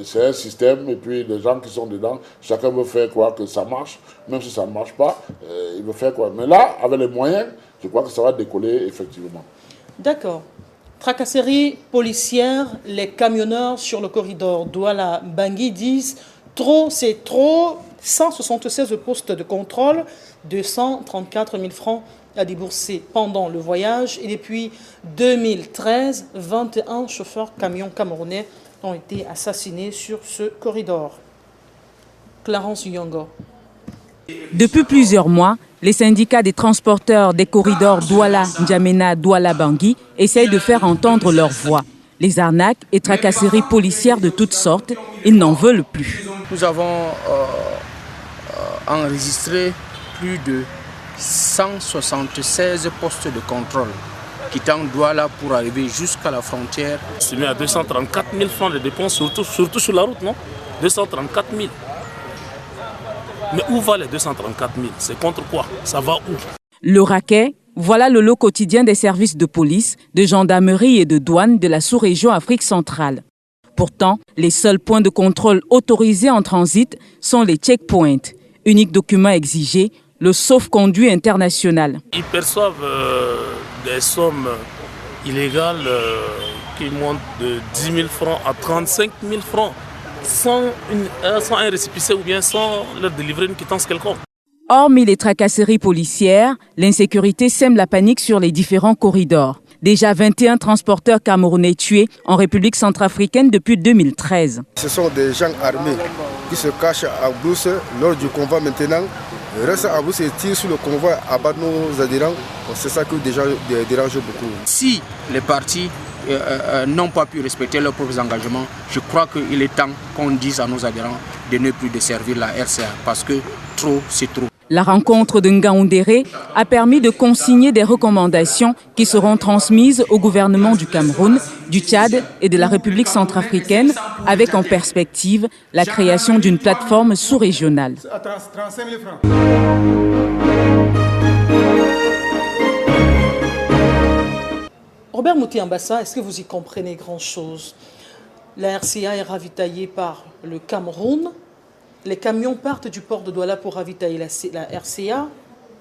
c'est un système et puis les gens qui sont dedans, chacun veut faire croire que ça marche, même si ça ne marche pas, il veut faire quoi. Mais là, avec les moyens, je crois que ça va décoller effectivement. D'accord. Tracasserie policière, les camionneurs sur le corridor Douala-Bangui disent trop, c'est trop. 176 postes de contrôle, 234 000 francs à débourser pendant le voyage. Et depuis 2013, 21 chauffeurs camions camerounais ont été assassinés sur ce corridor. Clarence Yongo. Depuis plusieurs mois, les syndicats des transporteurs des corridors Douala-N'Djamena-Douala-Bangui essayent de faire entendre leur voix. Les arnaques et tracasseries policières de toutes sortes, ils n'en veulent plus. Nous avons enregistré plus de 176 postes de contrôle quittant Douala pour arriver jusqu'à la frontière. C'est mis à 234 000 francs de dépenses, surtout sur la route, non? 234 000. Mais où va les 234 000? C'est contre quoi? Ça va où? Le racket, voilà le lot quotidien des services de police, de gendarmerie et de douane de la sous-région Afrique centrale. Pourtant, les seuls points de contrôle autorisés en transit sont les checkpoints. Unique document exigé, le sauf-conduit international. Ils perçoivent des sommes illégales qui montent de 10 000 francs à 35 000 francs. Sans un récépissé ou bien sans leur délivrer une quittance quelconque. Hormis les tracasseries policières, l'insécurité sème la panique sur les différents corridors. Déjà 21 transporteurs camerounais tués en République centrafricaine depuis 2013. Ce sont des gens armés qui se cachent en brousse lors du convoi maintenant. Restent en brousse et tirent sur le convoi, abattent nos adhérents. C'est ça qui dérange beaucoup. Si les partis n'ont pas pu respecter leurs propres engagements, je crois qu'il est temps qu'on dise à nos adhérents de ne plus desservir la RCA parce que trop, c'est trop. La rencontre de Ngaoundéré a permis de consigner des recommandations qui seront transmises au gouvernement du Cameroun, du Tchad et de la République centrafricaine avec en perspective la création d'une plateforme sous-régionale. Robert Mouti Ambassa, est-ce que vous y comprenez grand-chose? La RCA est ravitaillée par le Cameroun les camions partent du port de Douala pour ravitailler la RCA,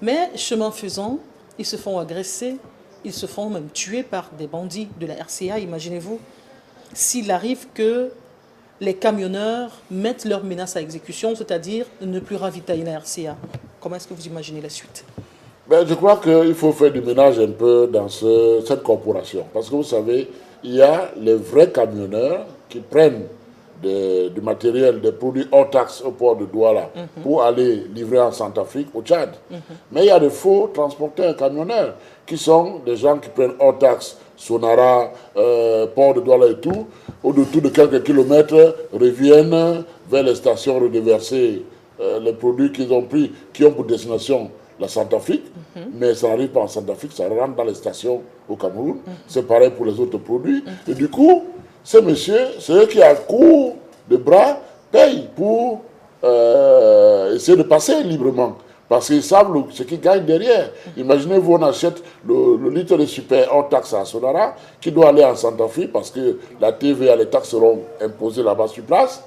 mais chemin faisant, ils se font agresser, ils se font même tuer par des bandits de la RCA. Imaginez-vous, s'il arrive que les camionneurs mettent leurs menaces à exécution, c'est-à-dire ne plus ravitailler la RCA. Comment est-ce que vous imaginez la suite? Je crois qu'il faut faire du ménage un peu dans cette corporation. Parce que vous savez, il y a les vrais camionneurs qui prennent du matériel, des produits hors taxe au port de Douala pour aller livrer en Centrafrique, au Tchad. Mais il y a des faux transporteurs camionneurs qui sont des gens qui prennent hors taxe, Sonara, port de Douala et tout, au-dessous de quelques kilomètres, reviennent vers les stations redéverser les produits qu'ils ont pris, qui ont pour destination la Centrafrique, mais ça n'arrive pas en Centrafrique, ça rentre dans les stations au Cameroun. C'est pareil pour les autres produits. Et du coup, ces messieurs, c'est eux qui, à coup de bras, payent pour essayer de passer librement. Parce qu'ils savent ce qu'ils gagnent derrière. Imaginez-vous, on achète le litre de super hors taxe à Sonara, qui doit aller en Centrafrique, parce que la TVA, les taxes seront imposées là-bas sur place.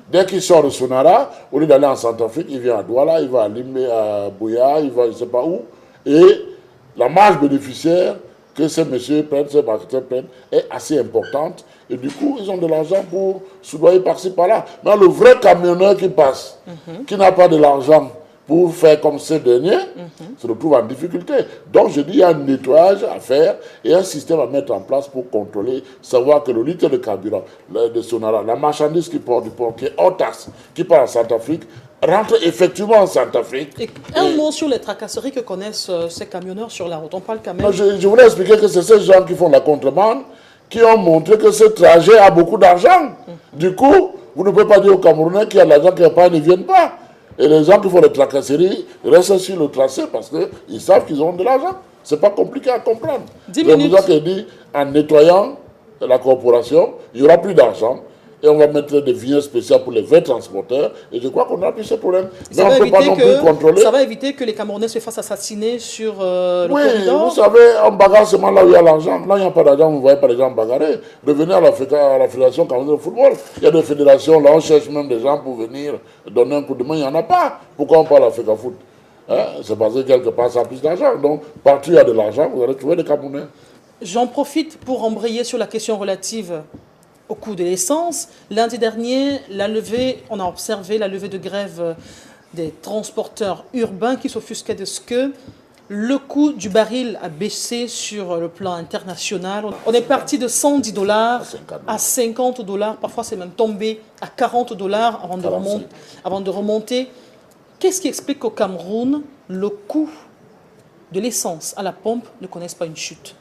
Dès qu'il sort de Sonara, au lieu d'aller en Centrafrique, il vient à Douala, il va à Limé, à Bouya, il va je ne sais pas où. Et la marge bénéficiaire que ces messieurs prennent, ces marketeurs prennent, est assez importante. Et du coup, ils ont de l'argent pour soudoyer par-ci, par-là. Mais le vrai camionneur qui passe, qui n'a pas de l'argent pour faire comme ces derniers, se retrouve en difficulté. Donc je dis, il y a un nettoyage à faire et un système à mettre en place pour contrôler, savoir que le litre de carburant de Sonara, la marchandise qui part du port, qui est hors taxe, qui part en Centrafrique, rentre effectivement en Centrafrique. Et un mot sur les tracasseries que connaissent ces camionneurs sur la route. On parle quand même... Je voulais expliquer que c'est ces gens qui font la contrebande qui ont montré que ce trajet a beaucoup d'argent. Du coup, vous ne pouvez pas dire aux Camerounais qu'il y a de l'argent qui ne viennent pas. Et les gens qui font les tracasseries restent sur le tracé parce qu'ils savent qu'ils ont de l'argent. Ce n'est pas compliqué à comprendre. 10 minutes. C'est pour ça qu'il dit, en nettoyant la corporation, il n'y aura plus d'argent. Et on va mettre des vignettes spéciales pour les vrais transporteurs. Et je crois qu'on a plus ce problème. Mais on ne peut pas non plus contrôler. Ça va éviter que les Camerounais se fassent assassiner sur le corridor. Vous savez, on bagarre seulement là où il y a l'argent. Là, il n'y a pas d'argent, vous ne voyez pas les gens bagarrer. Revenez à la Fédération camerounaise de football. Il y a des fédérations, là, on cherche même des gens pour venir donner un coup de main. Il n'y en a pas. Pourquoi on parle à Féca Foot? C'est parce que quelque part, ça a plus d'argent. Donc, partout où il y a de l'argent, vous allez trouver des Camerounais. J'en profite pour embrayer sur la question relative au coût de l'essence. Lundi dernier, on a observé la levée de grève des transporteurs urbains qui s'offusquaient de ce que le coût du baril a baissé sur le plan international. On est parti de $110 à $50. Parfois, c'est même tombé à $40 avant de remonter. Qu'est-ce qui explique qu'au Cameroun, le coût de l'essence à la pompe ne connaisse pas une chute?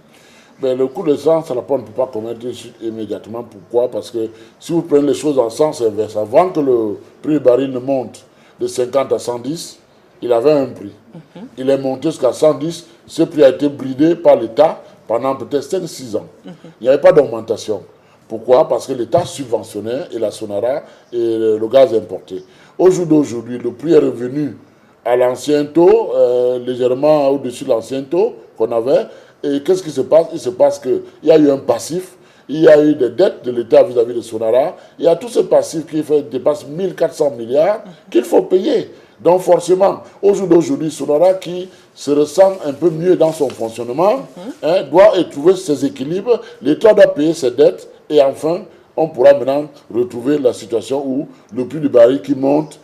Le coût de l'essence à la pompe ne peut pas connaître une chute immédiatement. Pourquoi? Parce que si vous prenez les choses en sens inverse, avant que le prix du baril ne monte de 50 à 110, il avait un prix. Il est monté jusqu'à 110. Ce prix a été bridé par l'État pendant peut-être 5-6 ans. Il n'y avait pas d'augmentation. Pourquoi? Parce que l'État subventionnait et la Sonara et le gaz importé. Au jour d'aujourd'hui, le prix est revenu à l'ancien taux, légèrement au-dessus de l'ancien taux qu'on avait. Et qu'est-ce qui se passe? Il se passe qu'il y a eu un passif, il y a eu des dettes de l'État vis-à-vis de Sonara. Il y a tout ce passif qui dépasse 1400 milliards qu'il faut payer. Donc forcément, au jour d'aujourd'hui, Sonara qui se ressent un peu mieux dans son fonctionnement, doit trouver ses équilibres. L'État doit payer ses dettes et enfin, on pourra maintenant retrouver la situation où le prix du baril qui monte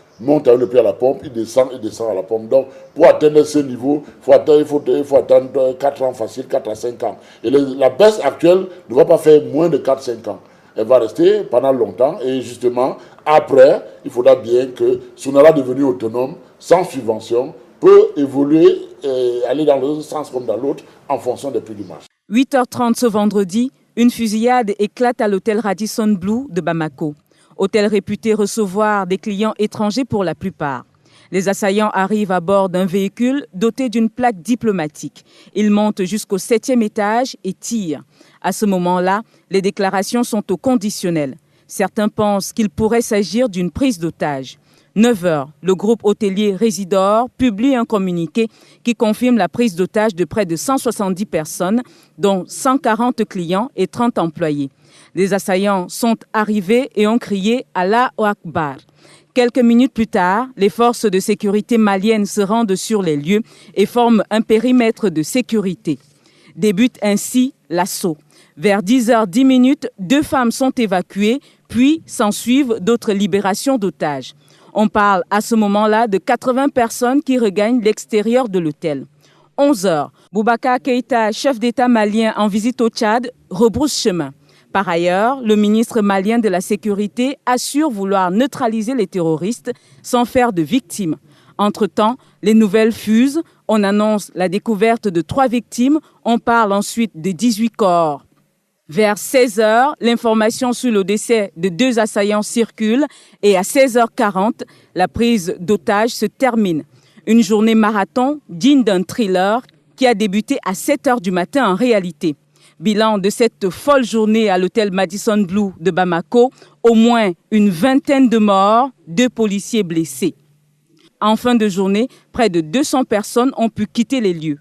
avec le prix à la pompe, il descend à la pompe. Donc, pour atteindre ce niveau, il faut attendre 4 ans facile, 4 à 5 ans. Et la baisse actuelle ne va pas faire moins de 4-5 ans. Elle va rester pendant longtemps. Et justement, après, il faudra bien que Sonara devenu autonome, sans subvention, peut évoluer et aller dans le sens comme dans l'autre en fonction des prix du marché. 8h30 ce vendredi, une fusillade éclate à l'hôtel Radisson Blu de Bamako. Hôtel réputé recevoir des clients étrangers pour la plupart. Les assaillants arrivent à bord d'un véhicule doté d'une plaque diplomatique. Ils montent jusqu'au 7e étage et tirent. À ce moment-là, les déclarations sont au conditionnel. Certains pensent qu'il pourrait s'agir d'une prise d'otage. 9h, le groupe hôtelier Résidor publie un communiqué qui confirme la prise d'otage de près de 170 personnes, dont 140 clients et 30 employés. Les assaillants sont arrivés et ont crié « Allah Akbar ». Quelques minutes plus tard, les forces de sécurité maliennes se rendent sur les lieux et forment un périmètre de sécurité. Débute ainsi l'assaut. Vers 10h10, 2 femmes sont évacuées, puis s'ensuivent d'autres libérations d'otages. On parle à ce moment-là de 80 personnes qui regagnent l'extérieur de l'hôtel. 11h, Boubacar Keïta, chef d'État malien en visite au Tchad, rebrousse chemin. Par ailleurs, le ministre malien de la Sécurité assure vouloir neutraliser les terroristes sans faire de victimes. Entre-temps, les nouvelles fusent. On annonce la découverte de 3 victimes. On parle ensuite de 18 corps. Vers 16h, l'information sur le décès de 2 assaillants circule et à 16h40, la prise d'otages se termine. Une journée marathon digne d'un thriller qui a débuté à 7h du matin en réalité. Bilan de cette folle journée à l'hôtel Madison Blue de Bamako, au moins une 20aine de morts, 2 policiers blessés. En fin de journée, près de 200 personnes ont pu quitter les lieux.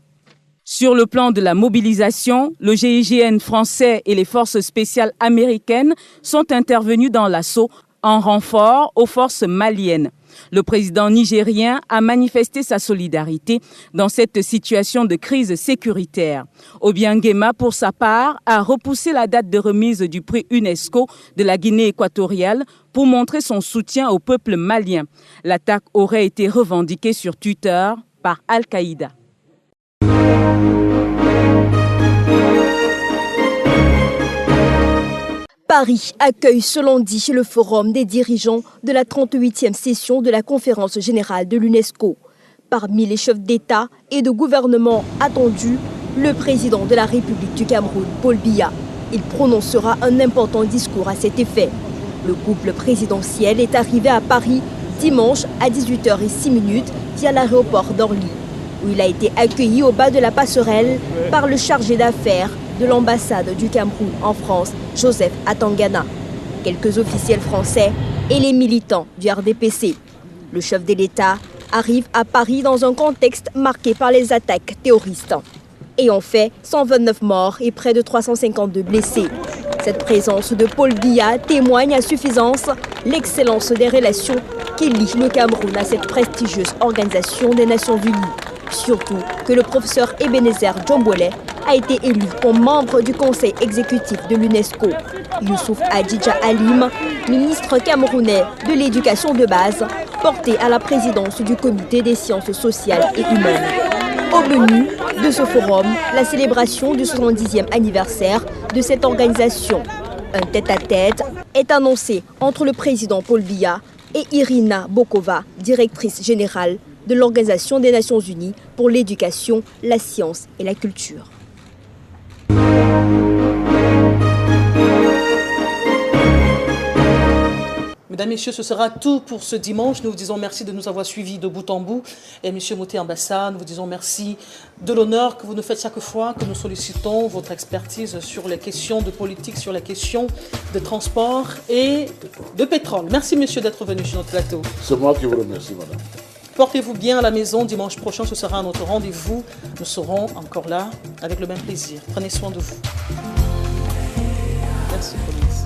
Sur le plan de la mobilisation, le GIGN français et les forces spéciales américaines sont intervenus dans l'assaut en renfort aux forces maliennes. Le président nigérien a manifesté sa solidarité dans cette situation de crise sécuritaire. Obiang Nguema, pour sa part, a repoussé la date de remise du prix UNESCO de la Guinée équatoriale pour montrer son soutien au peuple malien. L'attaque aurait été revendiquée sur Twitter par Al-Qaïda. Paris accueille ce lundi le forum des dirigeants de la 38e session de la conférence générale de l'UNESCO. Parmi les chefs d'État et de gouvernement attendus, le président de la République du Cameroun, Paul Biya. Il prononcera un important discours à cet effet. Le couple présidentiel est arrivé à Paris dimanche à 18h06 via l'aéroport d'Orly, où il a été accueilli au bas de la passerelle par le chargé d'affaires de l'ambassade du Cameroun en France, Joseph Atangana, quelques officiels français et les militants du RDPC. Le chef de l'État arrive à Paris dans un contexte marqué par les attaques terroristes, ayant fait 129 morts et près de 352 blessés. Cette présence de Paul Biya témoigne à suffisance l'excellence des relations qui lient le Cameroun à cette prestigieuse organisation des Nations Unies. Surtout que le professeur Ebenezer Djombole a été élu comme membre du conseil exécutif de l'UNESCO. Youssouf Adjidja Alim, ministre camerounais de l'éducation de base, porté à la présidence du comité des sciences sociales et humaines. Au menu de ce forum, la célébration du 70e anniversaire de cette organisation. Un tête-à-tête est annoncé entre le président Paul Biya et Irina Bokova, directrice générale de l'Organisation des Nations Unies pour l'éducation, la science et la culture. Mesdames, Messieurs, ce sera tout pour ce dimanche. Nous vous disons merci de nous avoir suivis de bout en bout. Et Monsieur Mouté Ambassa, nous vous disons merci de l'honneur que vous nous faites chaque fois que nous sollicitons votre expertise sur les questions de politique, sur les questions de transport et de pétrole. Merci, Monsieur, d'être venu sur notre plateau. C'est moi qui vous remercie, Madame. Portez-vous bien à la maison. Dimanche prochain, ce sera notre rendez-vous. Nous serons encore là avec le même plaisir. Prenez soin de vous. Merci, Police.